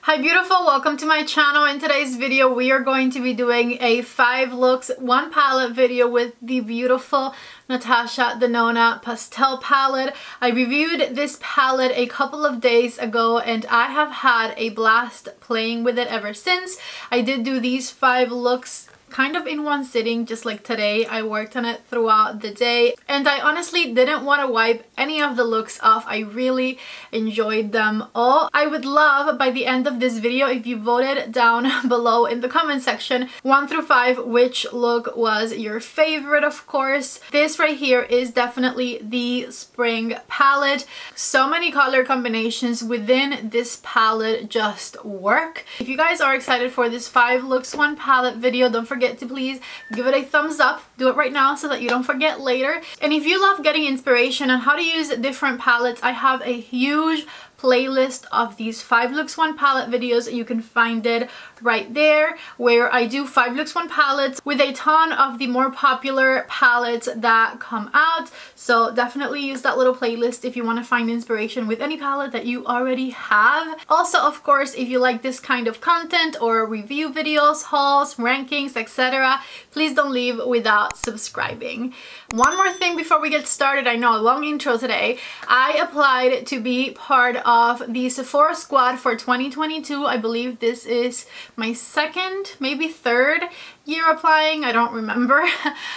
Hi beautiful, welcome to my channel. In today's video we are going to be doing a 5 looks 1 palette video with the beautiful Natasha Denona Pastel palette. I reviewed this palette a couple of days ago and I have had a blast playing with it ever since. I did do these 5 looks kind of in one sitting, just like today. I worked on it throughout the day and I honestly didn't want to wipe any of the looks off. I really enjoyed them all. I would love by the end of this video if you voted down below in the comment section 1 through 5 which look was your favorite. Of course, this right here is definitely the spring palette. So many color combinations within this palette just work. If you guys are excited for this 5 looks 1 palette video, don't forget to please give it a thumbs up. Do it right now so that you don't forget later. And if you love getting inspiration on how to use different palettes, I have a huge playlist of these 5 looks 1 palette videos. You can find it right there, where I do 5 looks 1 palettes with a ton of the more popular palettes that come out. So definitely use that little playlist if you want to find inspiration with any palette that you already have. Also, of course, if you like this kind of content or review videos, hauls, rankings, etc., please don't leave without subscribing. One more thing before we get started. I know, a long intro today. I applied to be part of the Sephora squad for 2022. I believe this is my second, maybe third year applying. I don't remember.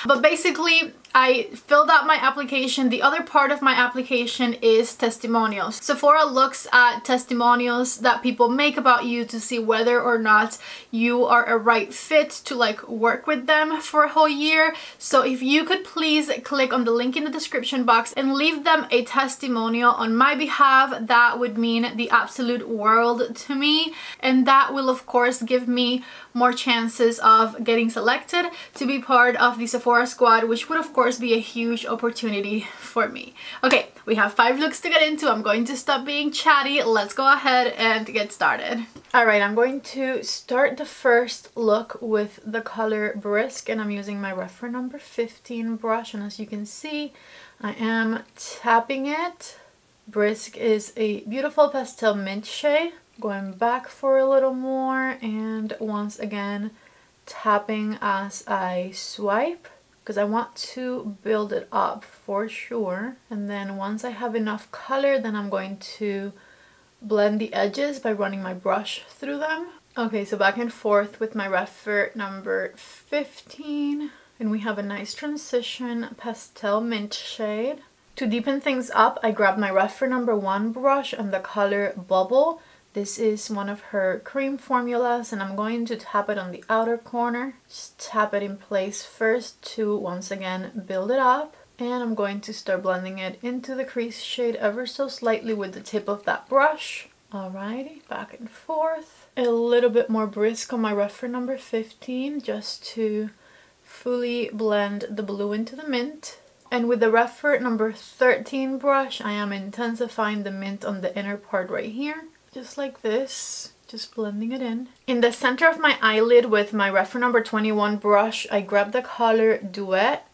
But basically, I filled out my application. The other part of my application is testimonials. Sephora looks at testimonials that people make about you to see whether or not you are a right fit to like work with them for a whole year. So if you could please click on the link in the description box and leave them a testimonial on my behalf, that would mean the absolute world to me. And that will of course give me more chances of getting selected to be part of the Sephora squad, which would of course be a huge opportunity for me. Okay, we have 5 looks to get into. I'm going to stop being chatty. Let's go ahead and get started. Alright, I'm going to start the first look with the color Brisk, and I'm using my reference number 15 brush, and as you can see, I am tapping it. Brisk is a beautiful pastel mint shade. Going back for a little more, and once again tapping as I swipe because I want to build it up for sure. And then once I have enough color, then I'm going to blend the edges by running my brush through them. Okay, so back and forth with my reference number 15, and we have a nice transition pastel mint shade. To deepen things up, I grabbed my reference number 1 brush and the color Bubble. This is one of her cream formulas, and I'm going to tap it on the outer corner. Just tap it in place first to once again build it up. And I'm going to start blending it into the crease shade ever so slightly with the tip of that brush. Alrighty, back and forth. A little bit more Brisk on my reference number 15 just to fully blend the blue into the mint. And with the reference number 13 brush, I am intensifying the mint on the inner part right here. Just like this, just blending it in. In the center of my eyelid with my reference number 21 brush, I grabbed the color Duet.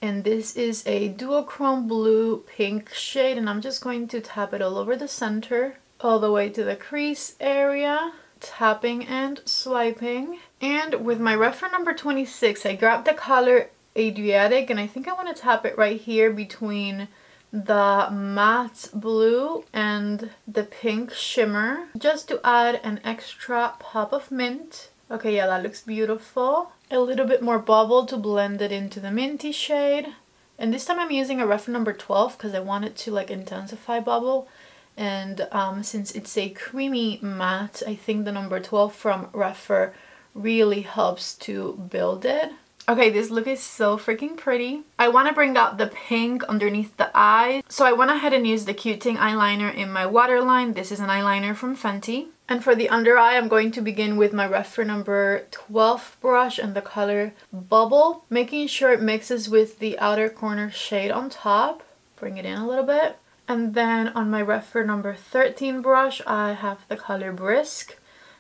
And this is a duochrome blue pink shade, and I'm just going to tap it all over the center, all the way to the crease area, tapping and swiping. And with my reference number 26, I grabbed the color Adriatic, and I think I want to tap it right here between the matte blue and the pink shimmer, just to add an extra pop of mint. Okay, yeah, that looks beautiful. A little bit more Bubble to blend it into the minty shade. And this time I'm using a reference number 12 because I wanted to like intensify Bubble. And since it's a creamy matte, I think the number 12 from Refer really helps to build it. Okay, this look is so freaking pretty. I want to bring out the pink underneath the eye. So I went ahead and used the Q-Ting eyeliner in my waterline. This is an eyeliner from Fenty. And for the under eye, I'm going to begin with my reference number 12 brush and the color Bubble, making sure it mixes with the outer corner shade on top. Bring it in a little bit. And then on my reference number 13 brush, I have the color Brisk.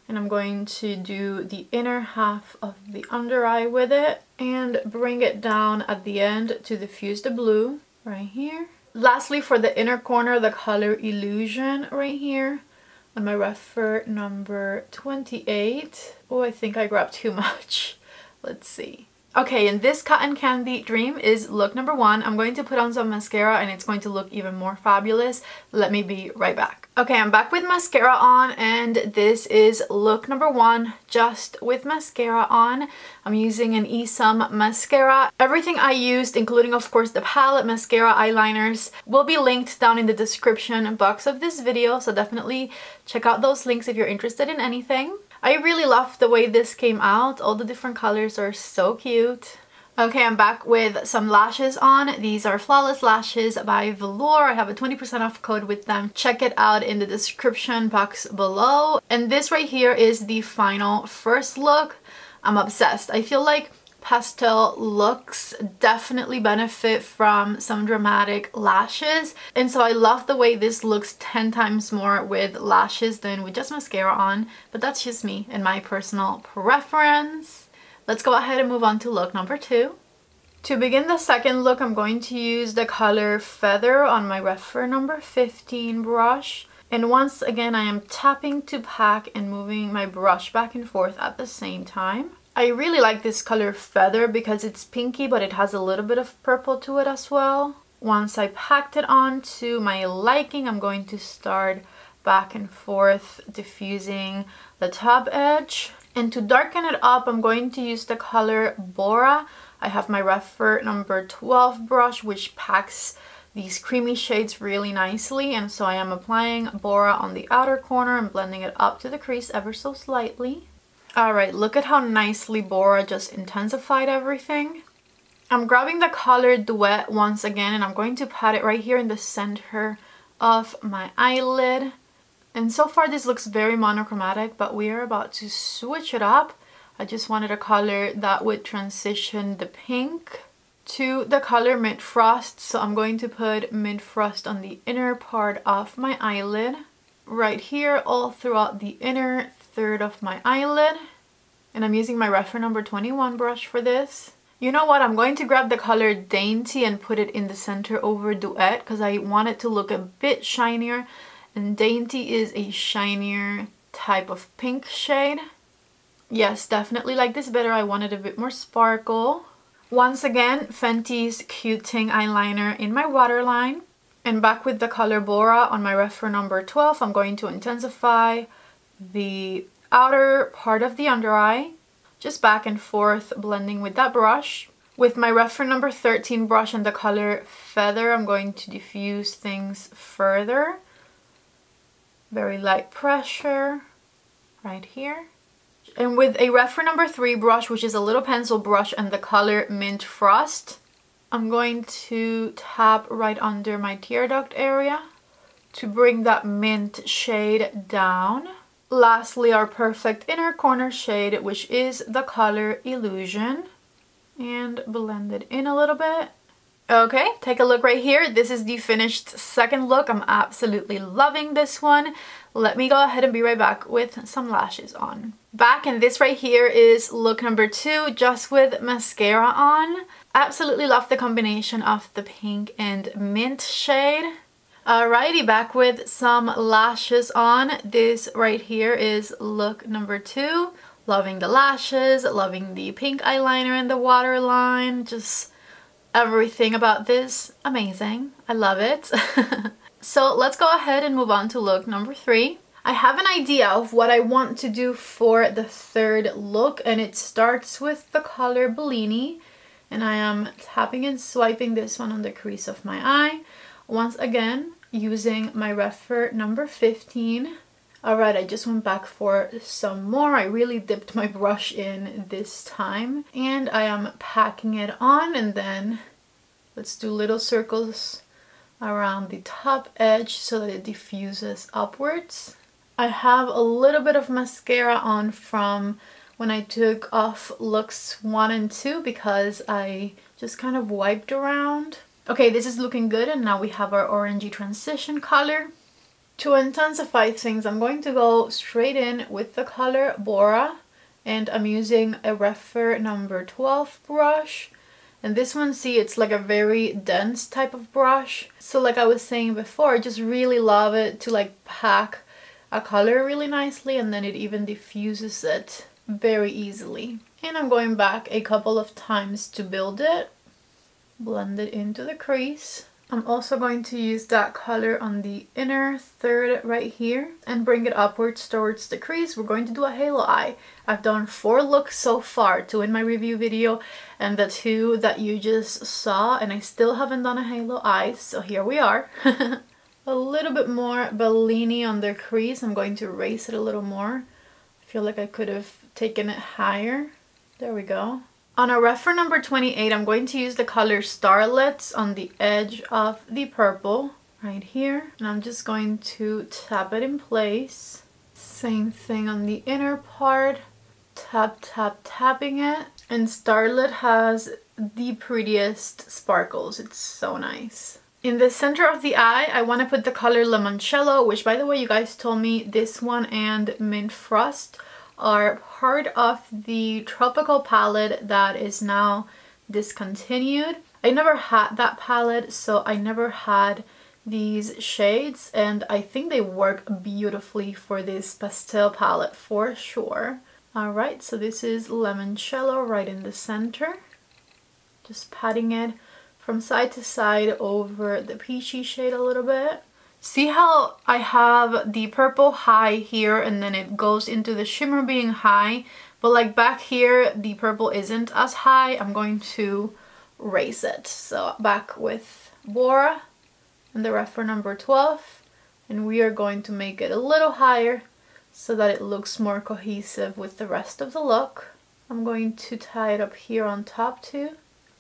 And I'm going to do the inner half of the under eye with it and bring it down at the end to diffuse the blue right here. Lastly, for the inner corner, the color Illusion right here. on my Refer number 28. Oh, I think I grabbed too much. Let's see. Okay, and this Cotton Candy Dream is look number 1. I'm going to put on some mascara and it's going to look even more fabulous. Let me be right back. Okay, I'm back with mascara on and this is look number 1 just with mascara on. I'm using an Esum mascara. Everything I used, including of course the palette, mascara, eyeliners, will be linked down in the description box of this video, so definitely check out those links if you're interested in anything. I really love the way this came out. All the different colors are so cute. Okay, I'm back with some lashes on. These are Flawless Lashes by VELOUR. I have a 20% off code with them. Check it out in the description box below. And this right here is the final first look. I'm obsessed. I feel like pastel looks definitely benefit from some dramatic lashes, and so I love the way this looks 10 times more with lashes than with just mascara on, but that's just me and my personal preference. Let's go ahead and move on to look number 2. To begin the second look, I'm going to use the color Feather on my Refer number 15 brush, and once again I am tapping to pack and moving my brush back and forth at the same time. I really like this color Feather because it's pinky but it has a little bit of purple to it as well. Once I packed it on to my liking, I'm going to start back and forth diffusing the top edge. And to darken it up, I'm going to use the color Bora. I have my Refer number 12 brush which packs these creamy shades really nicely, and so I am applying Bora on the outer corner and blending it up to the crease ever so slightly. Alright, look at how nicely Bora just intensified everything. I'm grabbing the color Duet once again and I'm going to pat it right here in the center of my eyelid. And so far this looks very monochromatic, but we are about to switch it up. I just wanted a color that would transition the pink to the color Mid Frost. So I'm going to put Mid Frost on the inner part of my eyelid. Right here, all throughout the inner third of my eyelid, and I'm using my Refer number 21 brush for this. You know what, I'm going to grab the color Dainty and put it in the center over Duet because I want it to look a bit shinier, and Dainty is a shinier type of pink shade. Yes, definitely like this better. I wanted a bit more sparkle. Once again, Fenty's Cute Ting eyeliner in my waterline, and back with the color Bora on my Refer number 12. I'm going to intensify the outer part of the under eye, just back and forth blending with that brush. With my Refer number 13 brush and the color Feather, I'm going to diffuse things further. Very light pressure right here. And with a Refer number 3 brush, which is a little pencil brush, and the color Mint Frost, I'm going to tap right under my tear duct area to bring that mint shade down. Lastly, our perfect inner corner shade, which is the color Illusion, and blend it in a little bit. Okay, take a look right here. This is the finished second look. I'm absolutely loving this one. Let me go ahead and be right back with some lashes on. Back, and this right here is look number 2 just with mascara on. Absolutely love the combination of the pink and mint shade. Alrighty, back with some lashes on. This right here is look number 2. Loving the lashes, loving the pink eyeliner and the waterline. Just everything about this, amazing. I love it. So let's go ahead and move on to look number 3. I have an idea of what I want to do for the third look, and it starts with the color Bellini, and I am tapping and swiping this one on the crease of my eye. Once again, using my Refer number 15. Alright, I just went back for some more. I really dipped my brush in this time. And I am packing it on, and then let's do little circles around the top edge so that it diffuses upwards. I have a little bit of mascara on from when I took off looks 1 and 2 because I just kind of wiped around. Okay, this is looking good, and now we have our orangey transition color. To intensify things, I'm going to go straight in with the color Bora, and I'm using a Refer number 12 brush. And this one, see, it's like a very dense type of brush. So like I was saying before, I just really love it to like pack a color really nicely, and then it even diffuses it very easily. And I'm going back a couple of times to build it, blend it into the crease. I'm also going to use that color on the inner third right here and bring it upwards towards the crease. We're going to do a halo eye. I've done 4 looks so far, 2 in my review video and the 2 that you just saw, and I still haven't done a halo eye, so here we are. A little bit more Bellini on the crease. I'm going to raise it a little more. I feel like I could have taken it higher. There we go. On a reference number 28, I'm going to use the color Starlets on the edge of the purple right here. And I'm just going to tap it in place. Same thing on the inner part. Tap, tap, tapping it. And Starlet has the prettiest sparkles. It's so nice. In the center of the eye, I want to put the color Limoncello, which, by the way, you guys told me this one and Mint Frost are part of the tropical palette that is now discontinued. I never had that palette, so I never had these shades, and I think they work beautifully for this pastel palette for sure. Alright, so this is Limoncello right in the center. Just patting it from side to side over the peachy shade a little bit. See how I have the purple high here and then it goes into the shimmer being high, but like back here the purple isn't as high. I'm going to raise it. So back with Bora and the reference number 12, and we are going to make it a little higher so that it looks more cohesive with the rest of the look. I'm going to tie it up here on top too.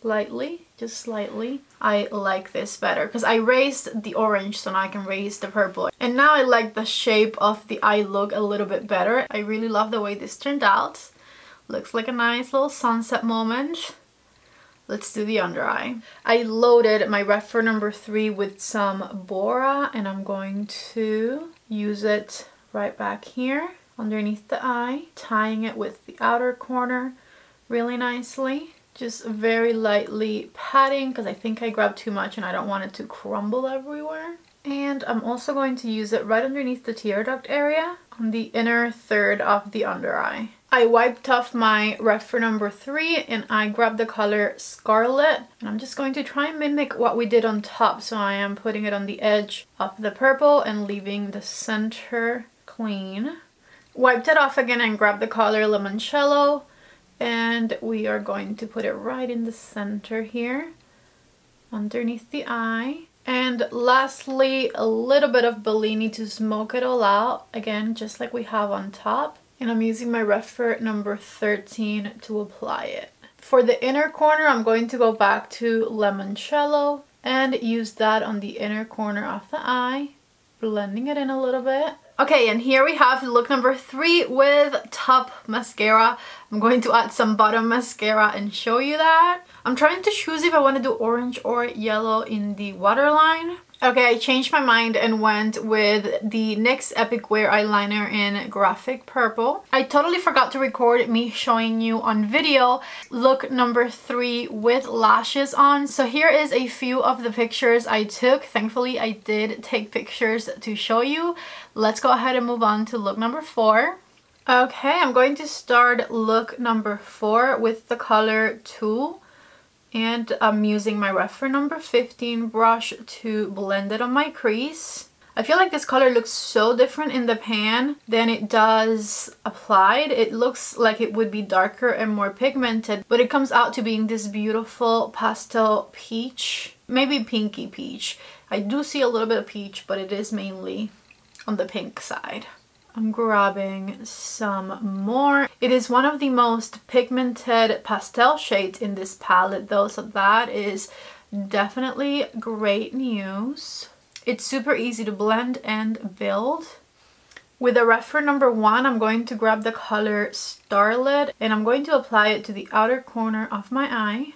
Lightly, just slightly. I like this better because I raised the orange, so now I can raise the purple. And now I like the shape of the eye look a little bit better. I really love the way this turned out. Looks like a nice little sunset moment. Let's do the under eye. I loaded my reference number 3 with some Bora, and I'm going to use it right back here underneath the eye, tying it with the outer corner really nicely. Just very lightly patting because I think I grabbed too much and I don't want it to crumble everywhere. And I'm also going to use it right underneath the tear duct area on the inner third of the under eye. I wiped off my reference number 3 and I grabbed the color Scarlet, and I'm just going to try and mimic what we did on top. So I am putting it on the edge of the purple and leaving the center clean. Wiped it off again and grabbed the color Limoncello. And we are going to put it right in the center here, underneath the eye. And lastly, a little bit of Bellini to smoke it all out, again, just like we have on top. And I'm using my reference number 13 to apply it. For the inner corner, I'm going to go back to Limoncello and use that on the inner corner of the eye, blending it in a little bit. Okay, and here we have look number 3 with top mascara. I'm going to add some bottom mascara and show you that. I'm trying to choose if I want to do orange or yellow in the waterline. Okay, I changed my mind and went with the NYX Epic Wear eyeliner in Graphic Purple. I totally forgot to record me showing you on video look number 3 with lashes on. So here is a few of the pictures I took. Thankfully, I did take pictures to show you. Let's go ahead and move on to look number 4. Okay, I'm going to start look number 4 with the color Tulle. And I'm using my reference number 15 brush to blend it on my crease. I feel like this color looks so different in the pan than it does applied. It looks like it would be darker and more pigmented, but it comes out to being this beautiful pastel peach, maybe pinky peach. I do see a little bit of peach, but it is mainly on the pink side. I'm grabbing some more. It is one of the most pigmented pastel shades in this palette though, so that is definitely great news. It's super easy to blend and build. With the reference number 1, I'm going to grab the color Starlet and I'm going to apply it to the outer corner of my eye.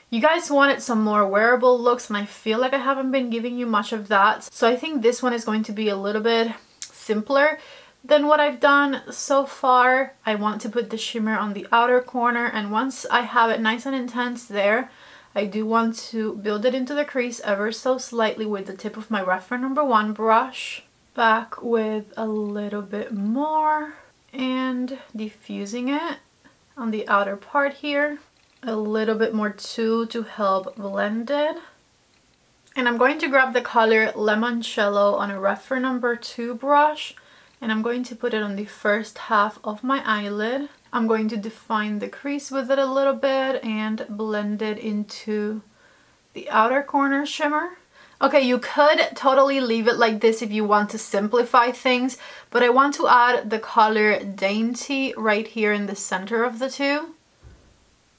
You guys wanted some more wearable looks and I feel like I haven't been giving you much of that, so I think this one is going to be a little bit simpler than what I've done so far. I want to put the shimmer on the outer corner, and once I have it nice and intense there, I do want to build it into the crease ever so slightly with the tip of my reference number 1 brush. Back with a little bit more and diffusing it on the outer part here. A little bit more too to help blend it. And I'm going to grab the color Limoncello on a Refer number 2 brush, and I'm going to put it on the first half of my eyelid. I'm going to define the crease with it a little bit and blend it into the outer corner shimmer. Okay, you could totally leave it like this if you want to simplify things, but I want to add the color Dainty right here in the center of the two.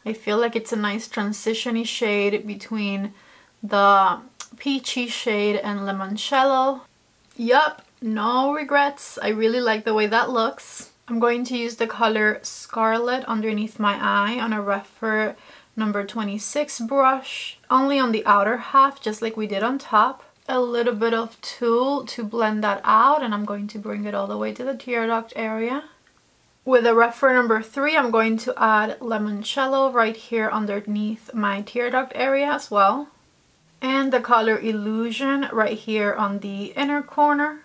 I feel like it's a nice transition-y shade between the peachy shade and Limoncello. Yup, no regrets. I really like the way that looks. I'm going to use the color Scarlet underneath my eye on a Refer number 26 brush, only on the outer half, just like we did on top. A little bit of tulle to blend that out, and I'm going to bring it all the way to the tear duct area. With a Refer number 3, I'm going to add Limoncello right here underneath my tear duct area as well. And the color Illusion right here on the inner corner.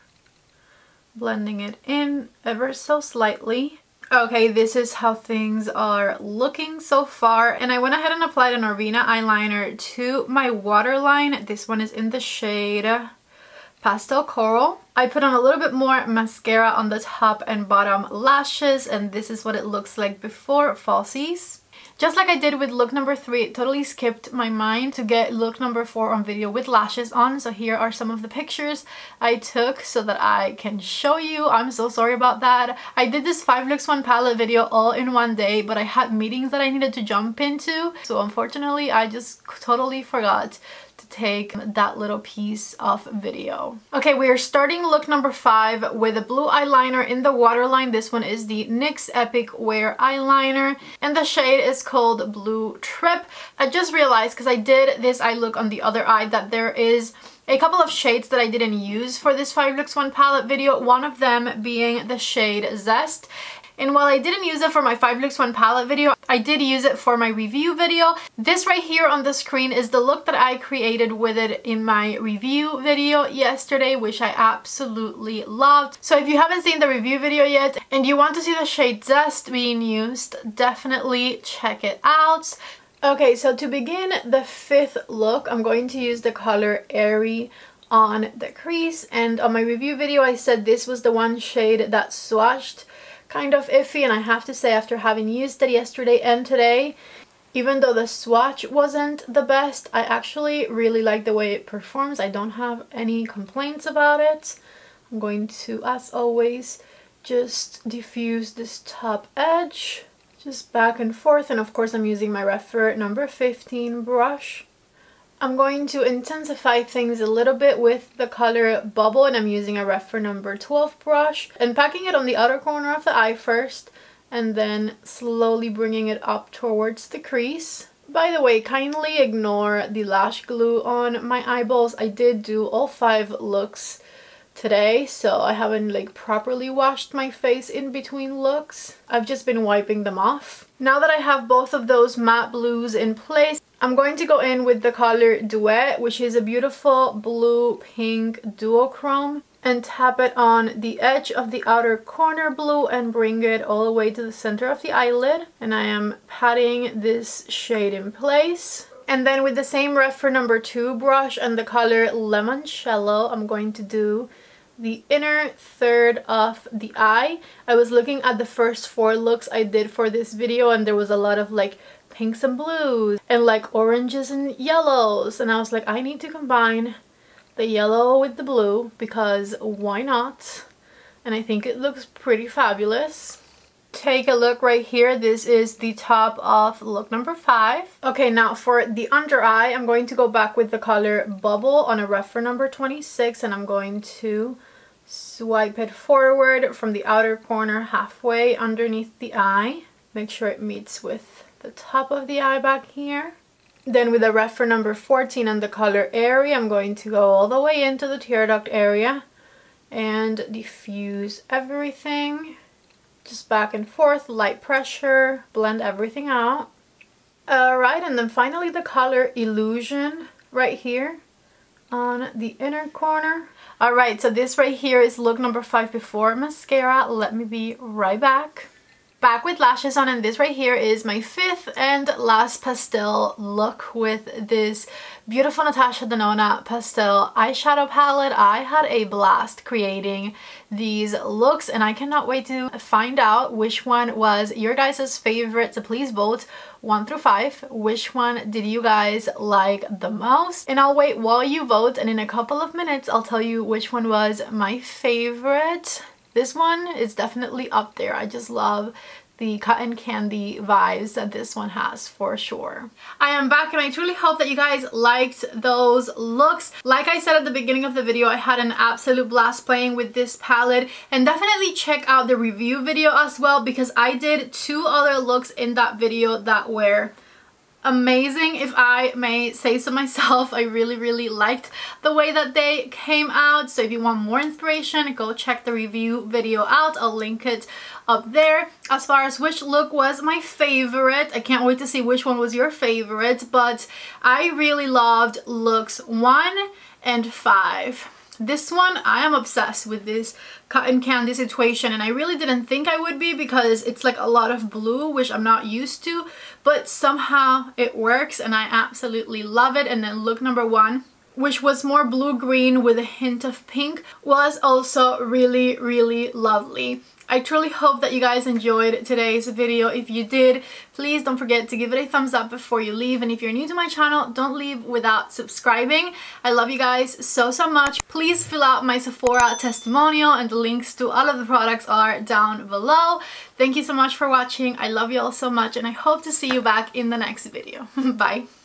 Blending it in ever so slightly. Okay, this is how things are looking so far. And I went ahead and applied an Norvina eyeliner to my waterline. This one is in the shade Pastel Coral. I put on a little bit more mascara on the top and bottom lashes, and this is what it looks like before falsies. Just like I did with look number 3, it totally skipped my mind to get look number 4 on video with lashes on. So here are some of the pictures I took so that I can show you. I'm so sorry about that. I did this 5 looks 1 palette video all in one day, but I had meetings that I needed to jump into. So unfortunately, I just totally forgot to take that little piece of video. Okay, we are starting look number 5 with a blue eyeliner in the waterline. This one is the NYX Epic Wear eyeliner, and the shade is called Blue Trip. I just realized, because I did this eye look on the other eye, that there is a couple of shades that I didn't use for this 5 looks 1 palette video, one of them being the shade Zest. And while I didn't use it for my 5 looks 1 palette video, I did use it for my review video. This right here on the screen is the look that I created with it in my review video yesterday, which I absolutely loved. So if you haven't seen the review video yet and you want to see the shade Zest being used, definitely check it out. Okay, so to begin the 5th look, I'm going to use the color Airy on the crease. And on my review video, I said this was the one shade that swatched kind of iffy, and I have to say, after having used it yesterday and today, even though the swatch wasn't the best, I actually really like the way it performs. I don't have any complaints about it. I'm going to, as always, just diffuse this top edge, just back and forth, and of course I'm using my Refer number 15 brush. I'm going to intensify things a little bit with the color Bubble, and I'm using a Refer number 12 brush and packing it on the outer corner of the eye first, and then slowly bringing it up towards the crease. By the way, kindly ignore the lash glue on my eyeballs. I did do all 5 looks today, so I haven't like properly washed my face in between looks. I've just been wiping them off. Now that I have both of those matte blues in place, I'm going to go in with the color Duet, which is a beautiful blue-pink duochrome, and tap it on the edge of the outer corner blue and bring it all the way to the center of the eyelid. And I am patting this shade in place. And then with the same Refer number 2 brush and the color Limoncello, I'm going to do the inner third of the eye. I was looking at the first 4 looks I did for this video, and there was a lot of like pinks and blues and like oranges and yellows, and I was like, I need to combine the yellow with the blue because why not? And I think it looks pretty fabulous. Take a look right here. This is the top of look number 5. Okay, now for the under eye, I'm going to go back with the color Bubble on a Refer number 26, and I'm going to swipe it forward from the outer corner halfway underneath the eye. Make sure it meets with the top of the eye back here. Then with a Refer number 14 and the color Airy, I'm going to go all the way into the tear duct area and diffuse everything. Just back and forth, light pressure, blend everything out. Alright, and then finally the color Illusion right here on the inner corner. Alright, so this right here is look number 5 before mascara. Let me be right back. Back with lashes on, and this right here is my 5th and last pastel look with this beautiful Natasha Denona Pastel eyeshadow palette. I had a blast creating these looks, and I cannot wait to find out which one was your guys' favorite. So please vote 1 through 5. Which one did you guys like the most? And I'll wait while you vote, and in a couple of minutes I'll tell you which one was my favorite. This one is definitely up there. I just love the cotton candy vibes that this one has for sure. I am back, and I truly hope that you guys liked those looks. Like I said at the beginning of the video, I had an absolute blast playing with this palette, and definitely check out the review video as well, because I did 2 other looks in that video that were amazing, if I may say so myself. I really liked the way that they came out. So if you want more inspiration, go check the review video out. I'll link it up there. As far as which look was my favorite, I can't wait to see which one was your favorite, but I really loved looks 1 and 5. This one, I am obsessed with this cotton candy situation, and I really didn't think I would be because it's like a lot of blue, which I'm not used to, but somehow it works and I absolutely love it. And then look number 1, which was more blue-green with a hint of pink, was also really lovely. I truly hope that you guys enjoyed today's video. If you did, please don't forget to give it a thumbs up before you leave. And if you're new to my channel, don't leave without subscribing. I love you guys so much. Please fill out my Sephora testimonial, and the links to all of the products are down below. Thank you so much for watching. I love you all so much, and I hope to see you back in the next video. Bye.